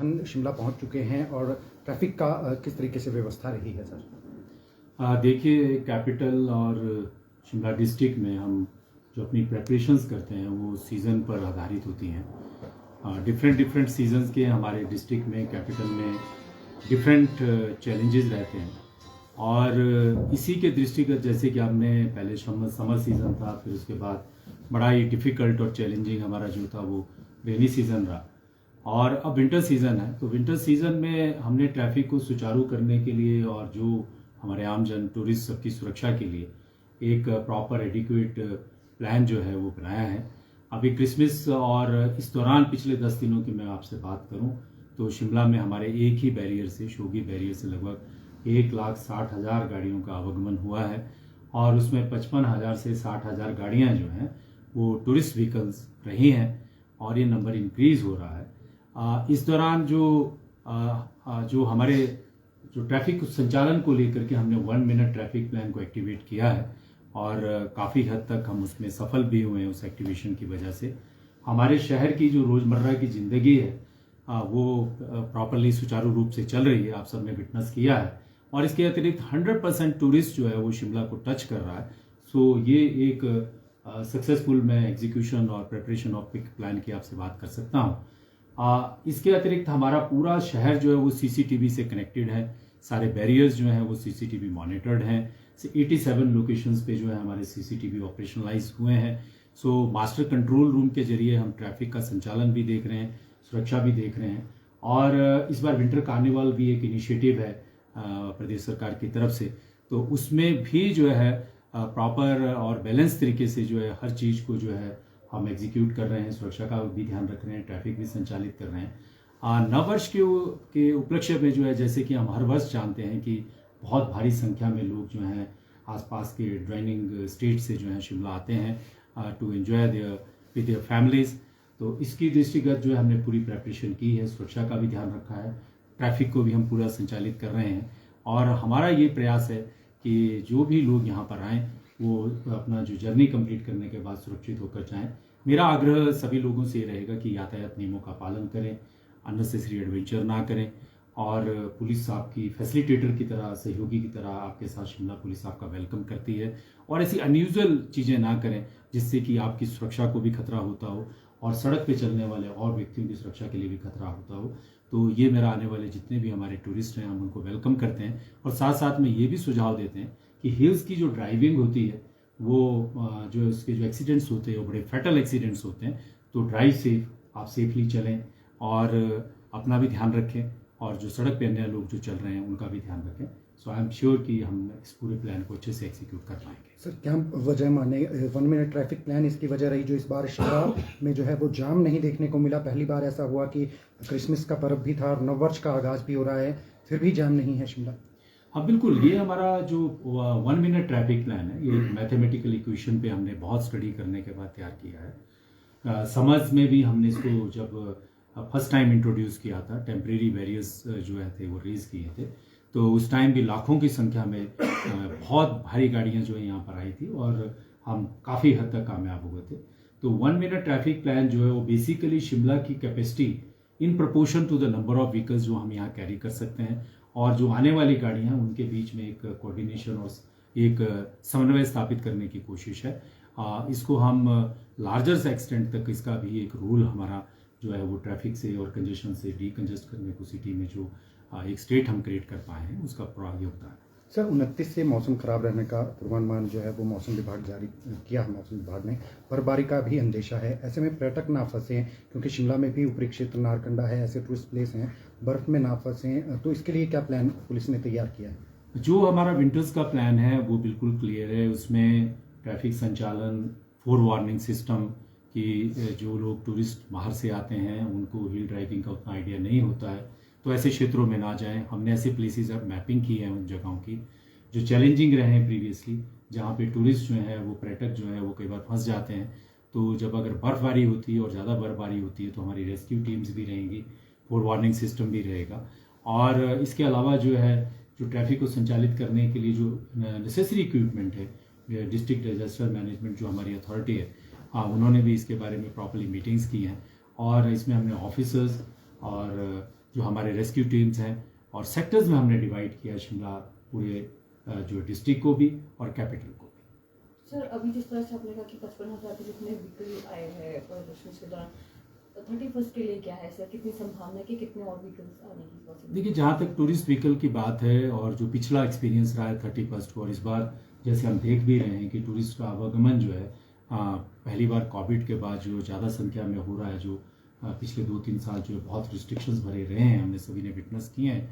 वाहन शिमला पहुंच चुके हैं और ट्रैफिक का किस तरीके से व्यवस्था रही है सर? देखिए, कैपिटल और शिमला डिस्ट्रिक्ट में हम जो अपनी प्रेपरेशंस करते हैं वो सीज़न पर आधारित होती हैं। डिफरेंट सीजन्स के हमारे डिस्ट्रिक्ट में, कैपिटल में डिफरेंट चैलेंजेस रहते हैं और इसी के दृष्टिगत जैसे कि आपने पहले समर सीज़न था, फिर उसके बाद बड़ा ही डिफ़िकल्ट और चैलेंजिंग हमारा जो था वो रेनी सीज़न रहा और अब विंटर सीज़न है। तो विंटर सीज़न में हमने ट्रैफिक को सुचारू करने के लिए और जो हमारे आम जन टूरिस्ट सबकी सुरक्षा के लिए एक प्रॉपर एडिक्वेट प्लान जो है वो बनाया है। अभी क्रिसमस और इस दौरान पिछले 10 दिनों की मैं आपसे बात करूं तो शिमला में हमारे एक ही बैरियर से, शोगी बैरियर से लगभग 1,60,000 गाड़ियों का आवागमन हुआ है और उसमें 55,000 से 60,000 गाड़ियां जो हैं वो टूरिस्ट व्हीकल्स रही हैं और ये नंबर इंक्रीज़ हो रहा है। इस दौरान जो हमारे जो ट्रैफिक संचालन को लेकर के हमने 1 मिनट ट्रैफिक प्लान को एक्टिवेट किया है और काफ़ी हद तक हम उसमें सफल भी हुए हैं। उस एक्टिवेशन की वजह से हमारे शहर की जो रोज़मर्रा की ज़िंदगी है वो प्रॉपरली सुचारू रूप से चल रही है, आप सब ने विटनेस किया है और इसके अतिरिक्त 100% टूरिस्ट जो है वो शिमला को टच कर रहा है। सो ये एक सक्सेसफुल मैं एग्जीक्यूशन और प्रिपरेशन ऑफ पिक प्लान की आपसे बात कर सकता हूँ। इसके अतिरिक्त हमारा पूरा शहर जो है वो सीसीटीवी से कनेक्टेड है, सारे बैरियर्स जो हैं वो सीसीटीवी मॉनिटर्ड हैं। 87 लोकेशंस पे जो है हमारे सीसीटीवी ऑपरेशनलाइज हुए हैं। सो मास्टर कंट्रोल रूम के जरिए हम ट्रैफिक का संचालन भी देख रहे हैं, सुरक्षा भी देख रहे हैं और इस बार विंटर कार्निवल भी एक इनिशिएटिव है प्रदेश सरकार की तरफ से, तो उसमें भी जो है प्रॉपर और बैलेंस तरीके से जो है हर चीज़ को जो है हम एग्जीक्यूट कर रहे हैं, सुरक्षा का भी ध्यान रख रहे हैं, ट्रैफिक भी संचालित कर रहे हैं। नववर्ष के उपलक्ष्य में जो है, जैसे कि हम हर वर्ष जानते हैं कि बहुत भारी संख्या में लोग जो हैं आसपास के ड्राइनिंग स्टेट से जो हैं शिमला आते हैं to enjoy with their families. तो इसकी दृष्टिगत जो है हमने पूरी प्रेपरेशन की है, सुरक्षा का भी ध्यान रखा है, ट्रैफिक को भी हम पूरा संचालित कर रहे हैं और हमारा ये प्रयास है कि जो भी लोग यहाँ पर आएँ वो अपना जो जर्नी कंप्लीट करने के बाद सुरक्षित होकर जाएँ। मेरा आग्रह सभी लोगों से ये रहेगा कि यातायात नियमों का पालन करें, अननेसेसरी एडवेंचर ना करें और पुलिस आपकी फैसिलिटेटर की तरह, सहयोगी की तरह आपके साथ शिमला पुलिस आपका वेलकम करती है और ऐसी अनयूजुअल चीज़ें ना करें जिससे कि आपकी सुरक्षा को भी खतरा होता हो और सड़क पे चलने वाले और व्यक्तियों की सुरक्षा के लिए भी खतरा होता हो। तो ये मेरा आने वाले जितने भी हमारे टूरिस्ट हैं हम उनको वेलकम करते हैं और साथ साथ में ये भी सुझाव देते हैं कि हिल्स की जो ड्राइविंग होती है वो जो इसके जो एक्सीडेंट्स होते हैं वो बड़े फैटल एक्सीडेंट्स होते हैं। तो ड्राइव सेफ, आप सेफली चलें और अपना भी ध्यान रखें और जो सड़क पे अन्य लोग जो चल रहे हैं उनका भी ध्यान रखें। सो आई एम श्योर कि हम इस पूरे प्लान को अच्छे से एग्जीक्यूट कर पाएंगे। सर, क्या वजह माने 1 मिनट ट्रैफिक प्लान इसकी वजह रही जो इस बार शिमला में जो है वो जाम नहीं देखने को मिला? पहली बार ऐसा हुआ कि क्रिसमस का पर्व भी था और नववर्ष का आगाज़ भी हो रहा है, फिर भी जाम नहीं है शिमला। हाँ बिल्कुल, ये हमारा जो 1 मिनट ट्रैफिक प्लान है ये मैथमेटिकल इक्वेशन पे हमने बहुत स्टडी करने के बाद तैयार किया है। समर्स में भी हमने इसको जब फर्स्ट टाइम इंट्रोड्यूस किया था, टेम्परेरी बैरियर्स जो है थे वो रेज किए थे, तो उस टाइम भी लाखों की संख्या में बहुत भारी गाड़ियां जो है यहाँ पर आई थी और हम काफ़ी हद तक कामयाब हुए थे। तो 1 मिनट ट्रैफिक प्लान जो है वो बेसिकली शिमला की capacity in proportion to the number of vehicles जो हम यहाँ कैरी कर सकते हैं और जो आने वाली गाड़ियाँ हैं उनके बीच में एक कोऑर्डिनेशन और एक समन्वय स्थापित करने की कोशिश है। इसको हम लार्जर एक्सटेंट तक इसका भी एक रूल हमारा जो है वो ट्रैफिक से और कंजेशन से डीकंजेस्ट करने को सिटी में जो एक स्टेट हम क्रिएट कर पाए हैं उसका पूरा योगदान है। सर, 29 से मौसम खराब रहने का पूर्वानुमान जो है वो मौसम विभाग जारी किया है। मौसम विभाग ने बर्फबारी का भी अंदेशा है, ऐसे में पर्यटक ना फंसे क्योंकि शिमला में भी ऊपरी क्षेत्र नारकंडा है, ऐसे टूरिस्ट प्लेस हैं, बर्फ में ना फंसे, तो इसके लिए क्या प्लान पुलिस ने तैयार किया है? जो हमारा विंटर्स का प्लान है वो बिल्कुल क्लियर है। उसमें ट्रैफिक संचालन, फोर वार्निंग सिस्टम कि जो लोग टूरिस्ट बाहर से आते हैं उनको हिल ड्राइविंग का उतना आइडिया नहीं होता है तो ऐसे क्षेत्रों में ना जाएं। हमने ऐसे प्लेसेस अब मैपिंग की है उन जगहों की जो चैलेंजिंग रहे हैं प्रीवियसली, जहाँ पे टूरिस्ट जो है वो पर्यटक जो है वो कई बार फंस जाते हैं। तो जब अगर बर्फबारी होती है और ज़्यादा बर्फबारी होती है तो हमारी रेस्क्यू टीम्स भी रहेंगी, फोर वार्निंग सिस्टम भी रहेगा और इसके अलावा जो है जो ट्रैफिक को संचालित करने के लिए जो नेसेसरी इक्विपमेंट है, डिस्ट्रिक्ट डिजास्टर मैनेजमेंट जो हमारी अथॉरिटी है, हाँ उन्होंने भी इसके बारे में प्रॉपर्ली मीटिंग्स की हैं और इसमें हमने ऑफिसर्स और जो हमारे रेस्क्यू टीम्स हैं, और सेक्टर्स में हमने डिवाइड किया शिमला पूरे जो डिस्ट्रिक्ट को भी और कैपिटल को भी। सर, अभी जिस तरह से आपने कहा कि 55,000 के जितने व्हीकल आए हैं क्रिसमस के दौरान, 31st के लिए क्या है सर? कितनी संभावना है कि कितने और व्हीकल्स आने की पॉसिबिलिटी? देखिए, जहाँ तक टूरिस्ट व्हीकल की बात है और जो पिछला एक्सपीरियंस रहा है 31st को, और इस बार जैसे हम देख भी रहे हैं कि टूरिस्ट का आवागमन जो है पहली बार कोविड के बाद जो ज़्यादा संख्या में हो रहा है, जो पिछले 2-3 साल जो है बहुत रिस्ट्रिक्शंस भरे रहे हैं, हमने सभी ने विटनेस किए हैं।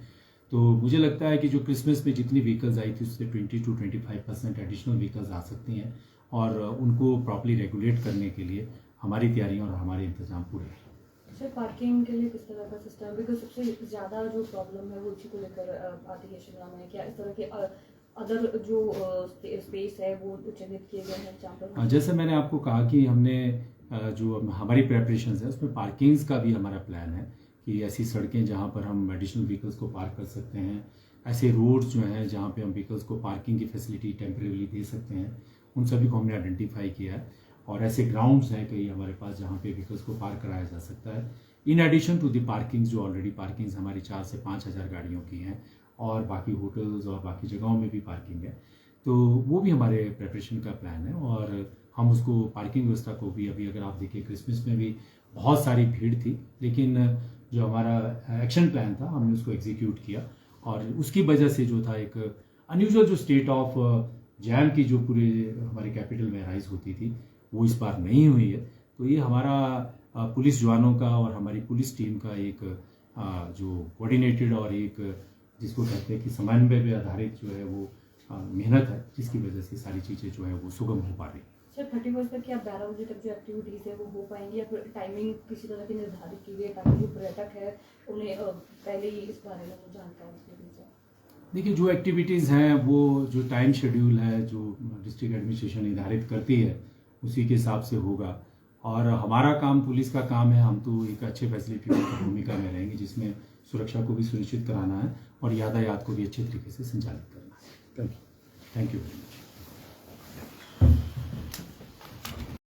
तो मुझे लगता है कि जो क्रिसमस में जितनी व्हीकल्स आई थी उससे 20 to 25% एडिशनल व्हीकल्स आ सकती हैं, और उनको प्रॉपर्ली रेगुलेट करने के लिए हमारी तैयारियाँ और हमारे इंतजाम पूरे हैं। सर, पार्किंग के लिए किस तरह का सिस्टम? बिकॉज सबसे ज़्यादा जो प्रॉब्लम है वो इसी को लेकर आती है शिमला में। क्या इस तरह के अदर जो स्पेस है वो चिन्हित किए गए हैं जहाँ पर? जैसे मैंने आपको कहा कि हमने जो हमारी प्रेपरेशंस है उसमें पार्किंग्स का भी हमारा प्लान है कि ऐसी सड़कें जहाँ पर हम एडिशनल व्हीकल्स को पार्क कर सकते हैं, ऐसे रोड्स जो हैं जहाँ पे हम व्हीकल्स को पार्किंग की फैसिलिटी टेम्परेरी दे सकते हैं, उन सभी को हमने आइडेंटिफाई किया है। और ऐसे ग्राउंड्स हैं कई हमारे पास जहाँ पे व्हीकल्स को पार्क कराया जा सकता है, in addition to the parkings जो ऑलरेडी पार्किंग्स हमारी 4 से 5 हज़ार गाड़ियों की हैं, और बाकी होटल्स और बाकी जगहों में भी पार्किंग है। तो वो भी हमारे प्रेपरेशन का प्लान है, और हम उसको पार्किंग व्यवस्था को भी, अभी अगर आप देखिए क्रिसमस में भी बहुत सारी भीड़ थी, लेकिन जो हमारा एक्शन प्लान था हमने उसको एग्जीक्यूट किया, और उसकी वजह से जो था एक अनयूजुअल जो स्टेट ऑफ जैम की जो पूरे हमारे कैपिटल में राइज होती थी वो इस बार नहीं हुई है। तो ये हमारा पुलिस जवानों का और हमारी पुलिस टीम का एक जो कोऑर्डिनेटेड और एक जिसको कहते हैं कि समन्वय पे आधारित जो है वो मेहनत है, जिसकी वजह से सारी चीज़ें जो है वो सुगम हो पा रही है। सर, 31st तक क्या 12 बजे तक जो एक्टिविटीज़ है वो हो पाएंगी, या फिर टाइमिंग किसी तरह की निर्धारित की गई है ताकि जो पर्यटक है उन्हें पहले ही इस बारे में जानकारी दी जाए? देखिए, जो एक्टिविटीज़ हैं वो जो टाइम शेड्यूल है जो डिस्ट्रिक्ट एडमिनिस्ट्रेशन निर्धारित करती है उसी के हिसाब से होगा, और हमारा काम, पुलिस का काम है, हम तो एक अच्छे फैसिलिटी की भूमिका में रहेंगे जिसमें सुरक्षा को भी सुनिश्चित कराना है और यातायात को भी अच्छे तरीके से संचालित करना है। Thank you. Thank you very much.